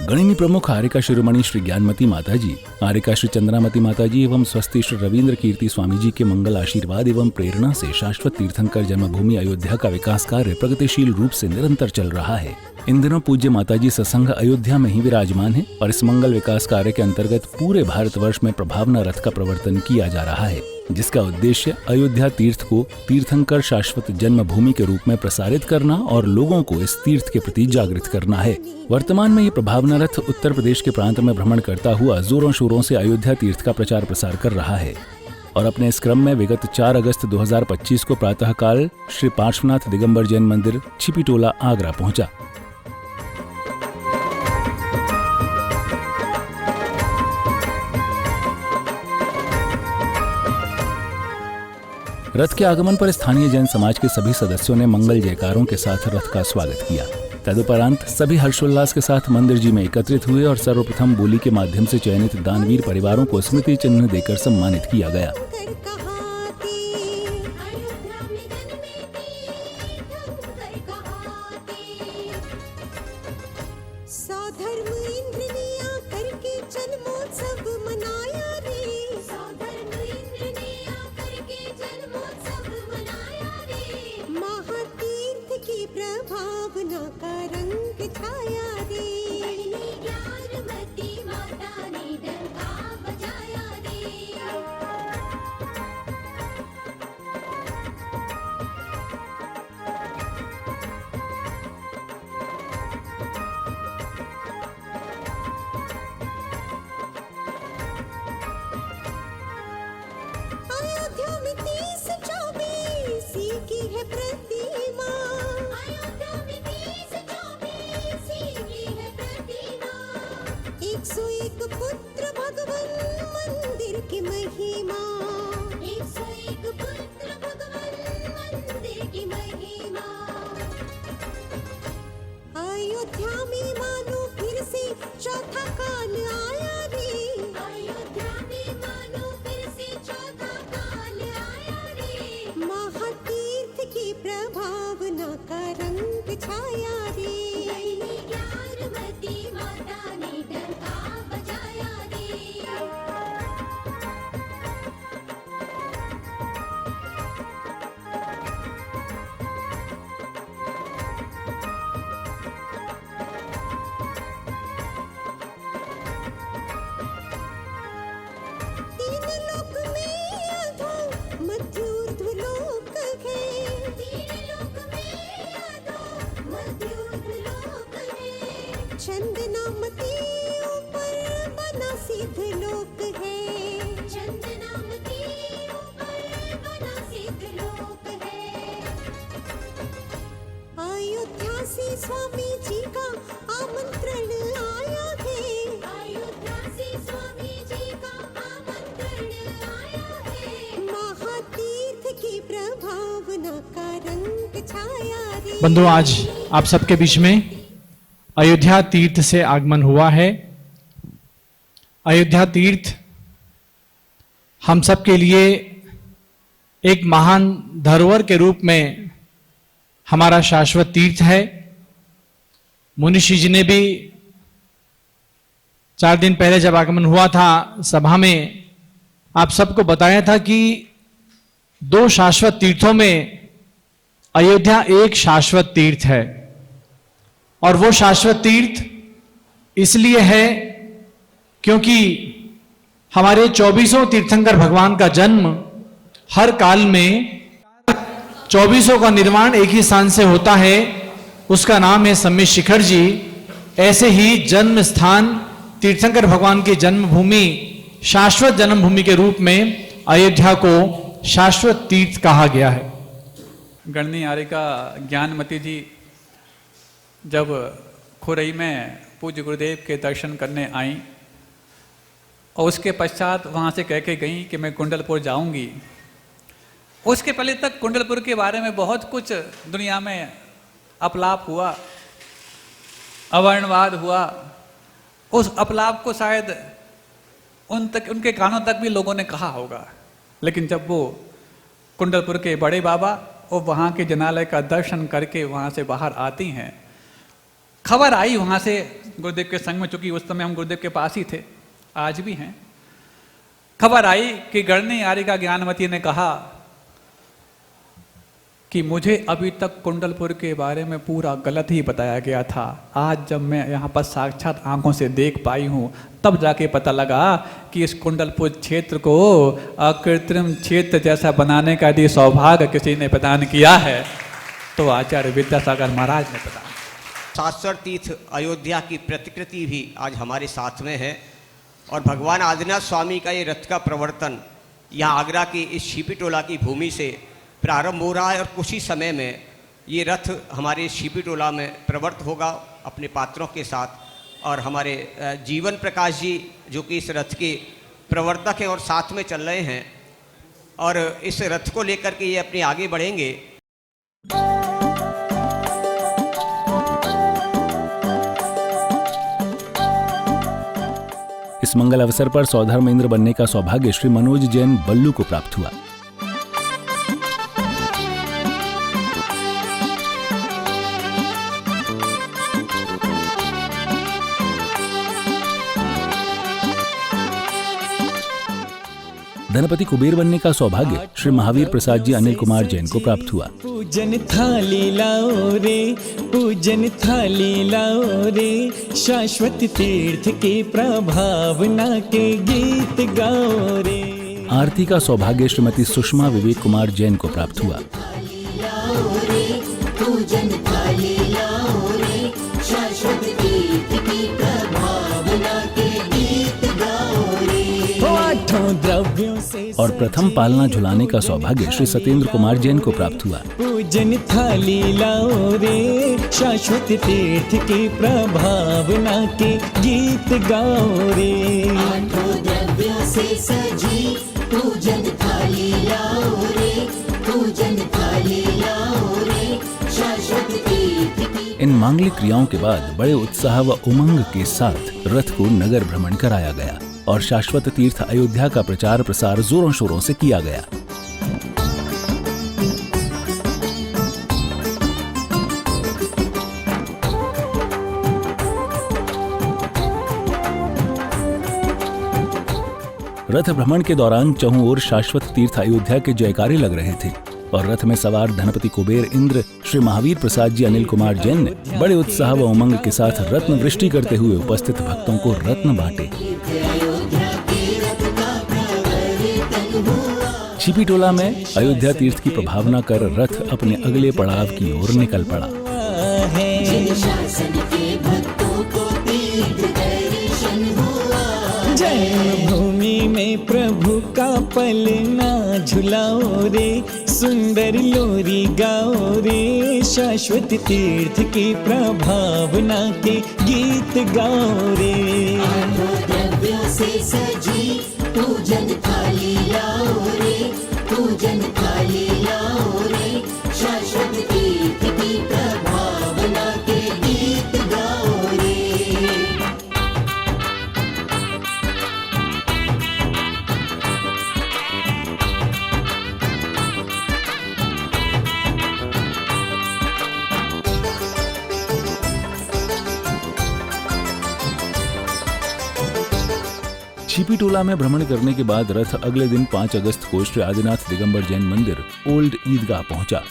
गणिनी प्रमुख आर्यका शिरोमणि श्री ज्ञानमती माताजी, आर्यका श्री चंद्रामती माताजी एवं स्वस्ति श्री रविंद्र कीर्ति स्वामी जी के मंगल आशीर्वाद एवं प्रेरणा से शाश्वत तीर्थंकर जन्मभूमि अयोध्या का विकास कार्य प्रगतिशील रूप से निरंतर चल रहा है। इन दिनों पूज्य माताजी सत्संग अयोध्या में ही विराजमान है और इस मंगल विकास कार्य के अंतर्गत पूरे भारतवर्ष में प्रभावना रथ का प्रवर्तन किया जा रहा है, जिसका उद्देश्य अयोध्या तीर्थ को तीर्थंकर शाश्वत जन्मभूमि के रूप में प्रसारित करना और लोगों को इस तीर्थ के प्रति जागृत करना है। वर्तमान में ये प्रभावना रथ उत्तर प्रदेश के प्रांत में भ्रमण करता हुआ जोरों शोरों से अयोध्या तीर्थ का प्रचार प्रसार कर रहा है और अपने इस क्रम में विगत 4 अगस्त 2025 को प्रातःकाल श्री पार्श्वनाथ दिगंबर जैन मंदिर छिपीटोला आगरा पहुंचा। रथ के आगमन पर स्थानीय जैन समाज के सभी सदस्यों ने मंगल जयकारों के साथ रथ का स्वागत किया। तदुपरांत सभी हर्षोल्लास के साथ मंदिर जी में एकत्रित हुए और सर्वप्रथम बोली के माध्यम से चयनित दानवीर परिवारों को स्मृति चिन्ह देकर सम्मानित किया गया। स्वामी जी का आमंत्रण आया है, अयोध्या से स्वामी जी का आमंत्रण आया है, महातीर्थ की प्रभावना का रंग छाया रे। बंधु, आज आप सबके बीच में अयोध्या तीर्थ से आगमन हुआ है। अयोध्या तीर्थ हम सब के लिए एक महान धरोहर के रूप में हमारा शाश्वत तीर्थ है। मुनिषी जी ने भी 4 दिन पहले जब आगमन हुआ था सभा में आप सबको बताया था कि 2 शाश्वत तीर्थों में अयोध्या एक शाश्वत तीर्थ है। और वो शाश्वत तीर्थ इसलिए है क्योंकि हमारे 24 तीर्थंकर भगवान का जन्म हर काल में 24 का निर्माण एक ही स्थान से होता है, उसका नाम है सम्मित शिखर जी। ऐसे ही जन्म स्थान तीर्थंकर भगवान की जन्मभूमि शाश्वत जन्मभूमि के रूप में अयोध्या को शाश्वत तीर्थ कहा गया है। गणनी आर्यका ज्ञानमती जी जब खुरई में पूज्य गुरुदेव के दर्शन करने आई और उसके पश्चात वहाँ से कह के गई कि मैं कुंडलपुर जाऊँगी। उसके पहले तक कुंडलपुर के बारे में बहुत कुछ दुनिया में अपलाप हुआ, अवर्णवाद हुआ। उस अपलाप को शायद उनके कानों तक भी लोगों ने कहा होगा, लेकिन जब वो कुंडलपुर के बड़े बाबा और वहाँ के जनालय का दर्शन करके वहाँ से बाहर आती हैं, खबर आई वहाँ से गुरुदेव के संग में, चूंकि उस समय हम गुरुदेव के पास ही थे, आज भी हैं। खबर आई कि गणनी आर्यिका ज्ञानमती ने कहा कि मुझे अभी तक कुंडलपुर के बारे में पूरा गलत ही बताया गया था। आज जब मैं यहाँ पर साक्षात आंखों से देख पाई हूँ, तब जाके पता लगा कि इस कुंडलपुर क्षेत्र को अकृत्रिम क्षेत्र जैसा बनाने का यदि सौभाग्य किसी ने प्रदान किया है तो आचार्य विद्यासागर महाराज ने प्रदान। शाश्वत तीर्थ अयोध्या की प्रतिकृति भी आज हमारे साथ में है और भगवान आदिनाथ स्वामी का ये रथ का प्रवर्तन यहाँ आगरा की इस शिपीटोला की भूमि से प्रारंभ हो रहा है और कुछ ही समय में ये रथ हमारे शिपीटोला में प्रवर्त होगा अपने पात्रों के साथ। और हमारे जीवन प्रकाश जी जो कि इस रथ के प्रवर्तक हैं और साथ में चल रहे हैं और इस रथ को लेकर के ये अपने आगे बढ़ेंगे। इस मंगल अवसर पर सौधर्म इंद्र बनने का सौभाग्य श्री मनोज जैन बल्लू को प्राप्त हुआ। धनपति कुबेर बनने का सौभाग्य श्री महावीर प्रसाद जी अनिल कुमार जैन को प्राप्त हुआ। पूजन थाली लाओ रे, पूजन थाली लाओ रे, शाश्वत तीर्थ के प्रभावना के गीत गाओ रे। आरती का सौभाग्य श्रीमती सुषमा विवेक कुमार जैन को प्राप्त हुआ। पूजन थाली लाओ रे, शाश्वत तीर्थ की प्रभावना के गीत गाओ रे। आठों द्रव्यों से और प्रथम पालना झुलाने का सौभाग्य श्री सत्येंद्र कुमार जैन को प्राप्त हुआ। पूजन थाली लाओ रे, शाश्वत तीर्थ के प्रभावना के गीत गाओ रे। आठों द्रव्यों से सजी पूजन थाली लाओ रे, पूजन थाली लाओ रे, शाश्वत तीर्थ की। इन मांगलिक क्रियाओं के बाद बड़े उत्साह व उमंग के साथ रथ को नगर भ्रमण कराया गया और शाश्वत तीर्थ अयोध्या का प्रचार प्रसार जोरों शोरों से किया गया। रथ भ्रमण के दौरान चहुं ओर शाश्वत तीर्थ अयोध्या के जयकारे लग रहे थे और रथ में सवार धनपति कुबेर इंद्र श्री महावीर प्रसाद जी अनिल कुमार जैन ने बड़े उत्साह व उमंग के साथ रत्न वृष्टि करते हुए उपस्थित भक्तों को रत्न बांटे। शिपीटोला में अयोध्या तीर्थ की प्रभावना कर रथ अपने अगले पड़ाव की ओर निकल पड़ा। जन्मभूमि में प्रभु का पलना झुलाओ रे, सुंदर लोरी गाओ रे, शाश्वत तीर्थ की प्रभावना के गीत गाओ रे। आठों द्रव्यों से सजी पूजन थाली लाओ रे, पूजन थाली लाओ रे, शाश्वत तीर्थ की प्रभावना के गीत गाओ रे। शिपीटोला में भ्रमण करने के बाद रथ अगले दिन 5 अगस्त को श्री आदिनाथ दिगंबर जैन मंदिर ओल्ड ईदगाह पहुंचा।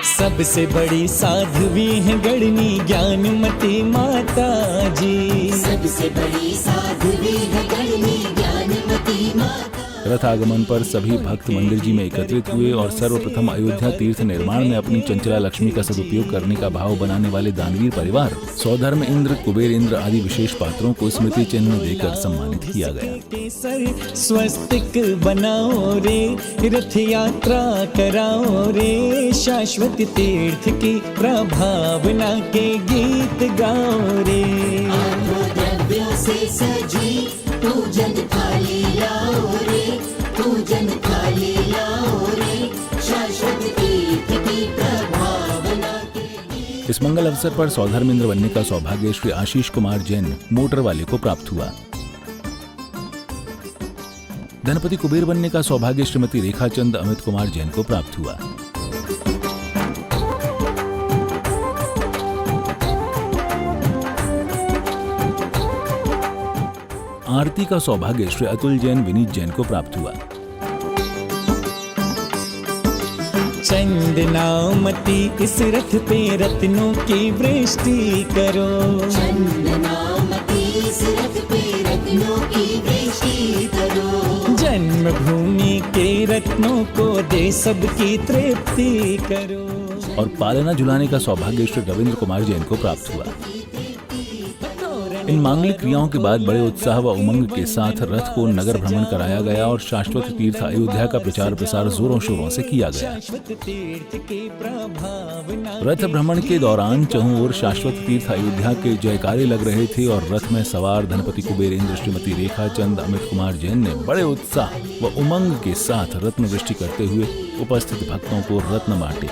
सबसे बड़ी साध्वी है गणनी ज्ञानमती माता जी, सबसे बड़ी साध्वी है गणनी ज्ञानमती माता। रथ आगमन पर सभी भक्त मंदिर जी में एकत्रित हुए और सर्वप्रथम अयोध्या तीर्थ निर्माण में अपनी चंचला लक्ष्मी का सदुपयोग करने का भाव बनाने वाले दानवीर परिवार सौधर्म इंद्र, कुबेर इंद्र आदि विशेष पात्रों को स्मृति चिन्ह देकर सम्मानित किया गया। केसर स्वस्तिक बनाओ रे, रथ यात्रा कराओ रे, शाश्वत तीर्थ की प्रभावना के गीत गाओ रे। आठों द्रव्यों से सजी पूजन थाली लाओ रे, पूजन थाली लाओ रे, शाश्वत तीर्थ की प्रभावना के। इस मंगल अवसर पर सौधर्म इंद्र बनने का सौभाग्य श्री आशीष कुमार जैन मोटर वाले को प्राप्त हुआ। धनपति कुबेर बनने का सौभाग्य श्रीमती रेखाचंद अमित कुमार जैन को प्राप्त हुआ। आरती का सौभाग्य श्री अतुल जैन विनीत जैन को प्राप्त हुआ। चंदनामती इस रथ पे रत्नों की वृष्टि करो, चंदनामती इस रथ पे रत्नों की वृष्टि करो, जन्मभूमि के रत्नों को दे सबकी तृप्ति करो। और पालना झुलाने का सौभाग्य श्री रविंद्र कुमार जैन को प्राप्त हुआ। इन मांगलिक क्रियाओं के बाद बड़े उत्साह व उमंग के साथ रथ को नगर भ्रमण कराया गया और शाश्वत तीर्थ अयोध्या का प्रचार प्रसार जोरों शोरों से किया गया। रथ भ्रमण के दौरान चहुं ओर शाश्वत तीर्थ अयोध्या के जयकारे लग रहे थे और रथ में सवार धनपति कुबेरेंद्र श्रीमती रेखा चंद अमित कुमार जैन ने बड़े उत्साह व उमंग के साथ रत्न वृष्टि करते हुए उपस्थित भक्तों को रत्न बांटे।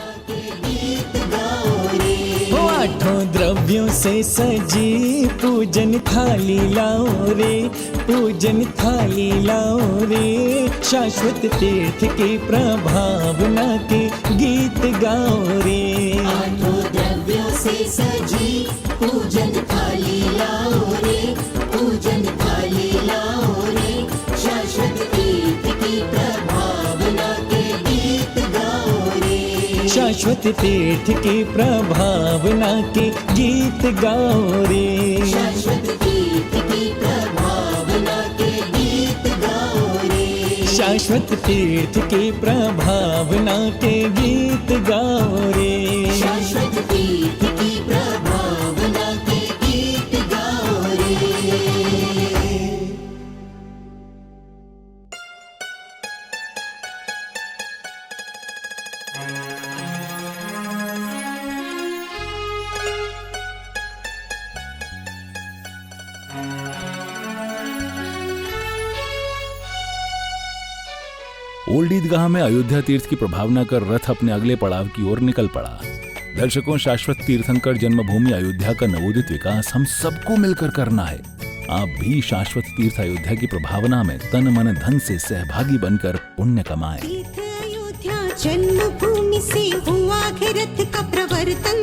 आठों द्रव्यों से सजी पूजन थाली लाओ रे, पूजन थाली लाओ रे, शाश्वत तीर्थ की प्रभावना के गीत गाओ रे। आठों द्रव्यों से सजी पूजन थाली लाओ रे, पूजन थाली लाओ रे, शाश्वत तीर्थ की प्रभावना के गीत गाओ रे। शाश्वत तीर्थ की प्रभावना के गीत गाओ रे। शाश्वत तीर्थ की प्रभावना के गीत गाओ रे। शाश्वत तीर्थ की प्रभावना के गीत गाओ रे। शाश्वत तीर्थ की प्रभावना के गीत गाओ रे। ओल्ड ईदगाह में अयोध्या तीर्थ की प्रभावना कर रथ अपने अगले पड़ाव की ओर निकल पड़ा। दर्शकों, शाश्वत तीर्थंकर जन्मभूमि अयोध्या का नवोदित विकास हम सबको मिलकर करना है। आप भी शाश्वत तीर्थ अयोध्या की प्रभावना में तन मन धन से सहभागी बनकर पुण्य कमाएं। तीर्थ अयोध्या जन्मभूमि से हुआ है रथ का प्रवर्तन,